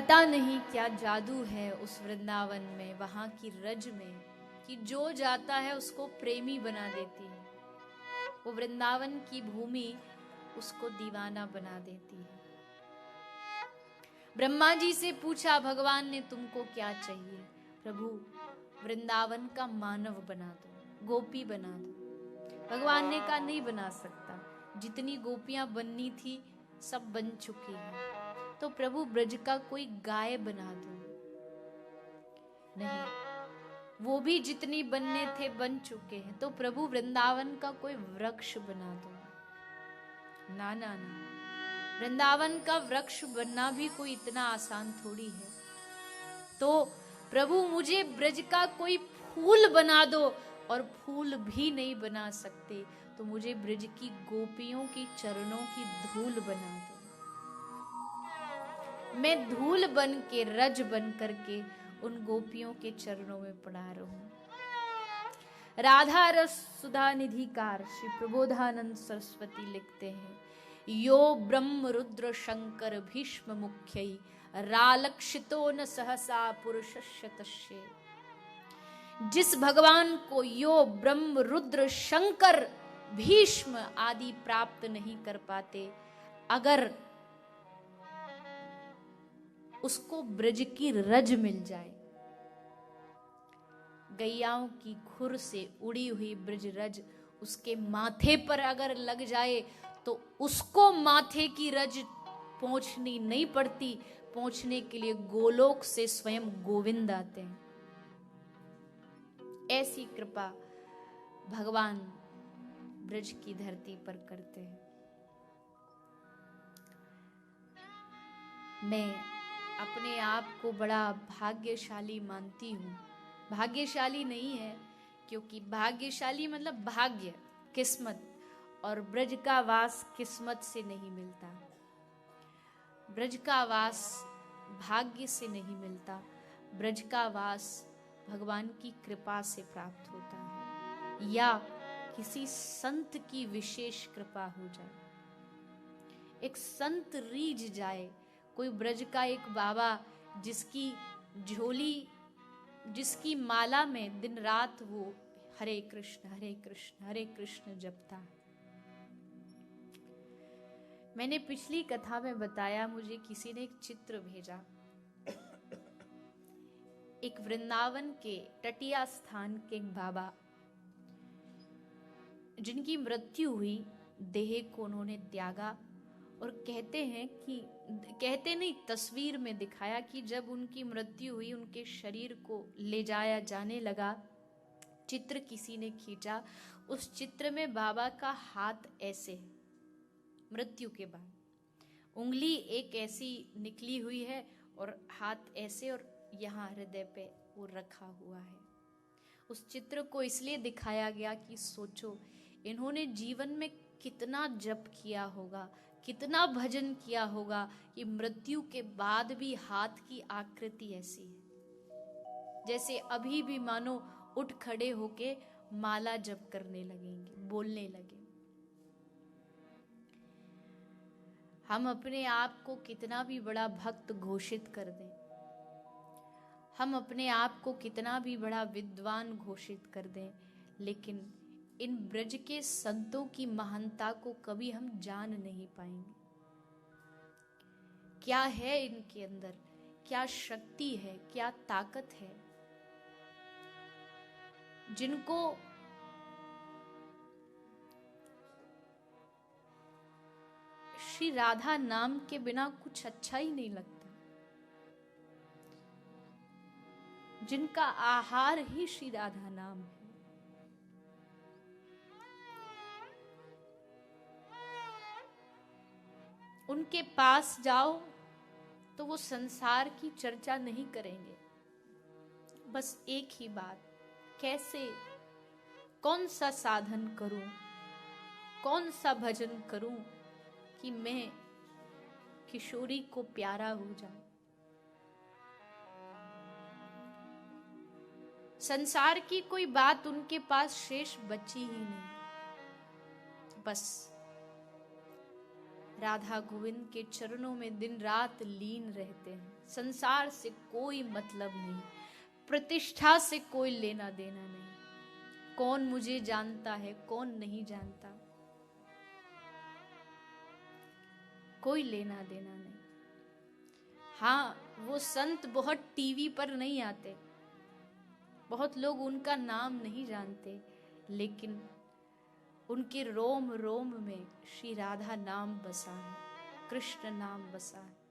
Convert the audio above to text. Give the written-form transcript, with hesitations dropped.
पता नहीं क्या जादू है उस वृंदावन में, वहां की रज में, कि जो जाता है उसको प्रेमी बना देती है। वो वृंदावन की भूमि उसको दीवाना बना देती है। ब्रह्मा जी से पूछा भगवान ने, तुमको क्या चाहिए? प्रभु, वृंदावन का मानव बना दो, गोपी बना दो। भगवान ने कहा, नहीं बना सकता, जितनी गोपियां बननी थी सब बन चुकी हैं। तो प्रभु, ब्रज का कोई गाय बना दो। नहीं, वो भी जितनी बनने थे बन चुके हैं। तो प्रभु, वृंदावन का कोई वृक्ष बना दो। ना ना ना, वृंदावन का वृक्ष बनना भी कोई इतना आसान थोड़ी है। तो प्रभु, मुझे ब्रज का कोई फूल बना दो, और फूल भी नहीं बना सकते तो मुझे ब्रज की गोपियों की चरणों की धूल बना दो। मैं धूल बन के, रज बन करके उन गोपियों के चरणों में पड़ा रहूं। राधा रस सुधा निधिकार श्री प्रबोधानंद सरस्वती लिखते हैं, यो ब्रह्म रुद्र शंकर भीष्म मुख्यई रालक्षितो न सहसा पुरुषस्य तस्य। जिस भगवान को यो ब्रह्म रुद्र शंकर भीष्म आदि प्राप्त नहीं कर पाते, अगर उसको ब्रज की रज मिल जाए, गैयाओं की खुर से उड़ी हुई ब्रज रज उसके माथे पर अगर लग जाए तो उसको माथे की रज पहुंचनी नहीं पड़ती। पहुंचने के लिए गोलोक से स्वयं गोविंद आते हैं। ऐसी कृपा भगवान ब्रज की धरती पर करते हैं। मैं अपने आप को बड़ा भाग्यशाली मानती हूँ। भाग्यशाली नहीं है, क्योंकि भाग्यशाली मतलब भाग्य, किस्मत, और ब्रज का वास किस्मत से नहीं मिलता। ब्रज का वास भाग्य से नहीं मिलता। ब्रज का वास भगवान की कृपा से प्राप्त होता है, या किसी संत की विशेष कृपा हो जाए। एक संत रीझ जाए, कोई ब्रज का एक बाबा जिसकी झोली, जिसकी माला में दिन रात वो हरे कृष्ण हरे कृष्ण हरे कृष्ण जपता। मैंने पिछली कथा में बताया, मुझे किसी ने एक चित्र भेजा, एक वृंदावन के तटिया स्थान के एक बाबा जिनकी मृत्यु हुई, देह को उन्होंने त्यागा, और कहते नहीं, तस्वीर में दिखाया कि जब उनकी मृत्यु हुई, उनके शरीर को ले जाया जाने लगा, चित्र किसी ने खींचा। उस चित्र में बाबा का हाथ ऐसे है, मृत्यु के बाद उंगली एक ऐसी निकली हुई है और हाथ ऐसे, और यहाँ हृदय पे वो रखा हुआ है। उस चित्र को इसलिए दिखाया गया कि सोचो, इन्होंने जीवन में कितना जप किया होगा, कितना भजन किया होगा कि मृत्यु के बाद भी हाथ की आकृति ऐसी है, जैसे अभी भी मानो उठ खड़े होके माला जप करने लगेंगे, बोलने लगे। हम अपने आप को कितना भी बड़ा भक्त घोषित कर दें, हम अपने आप को कितना भी बड़ा विद्वान घोषित कर दें, लेकिन इन ब्रज के संतों की महानता को कभी हम जान नहीं पाएंगे। क्या है इनके अंदर, क्या शक्ति है, क्या ताकत है, जिनको श्री राधा नाम के बिना कुछ अच्छा ही नहीं लगता, जिनका आहार ही श्री राधा नाम है। उनके पास जाओ तो वो संसार की चर्चा नहीं करेंगे, बस एक ही बात, कैसे, कौन सा साधन करूं, कौन सा भजन करूं कि मैं किशोरी को प्यारा हो जाऊं। संसार की कोई बात उनके पास शेष बची ही नहीं, बस राधा गोविंद के चरणों में दिन रात लीन रहते हैं। संसार से कोई मतलब नहीं, प्रतिष्ठा से कोई लेना देना नहीं। कौन मुझे जानता है, कौन नहीं जानता, कोई लेना देना नहीं। हाँ, वो संत बहुत टीवी पर नहीं आते, बहुत लोग उनका नाम नहीं जानते, लेकिन उनके रोम रोम में श्री राधा नाम बसा है, कृष्ण नाम बसा है।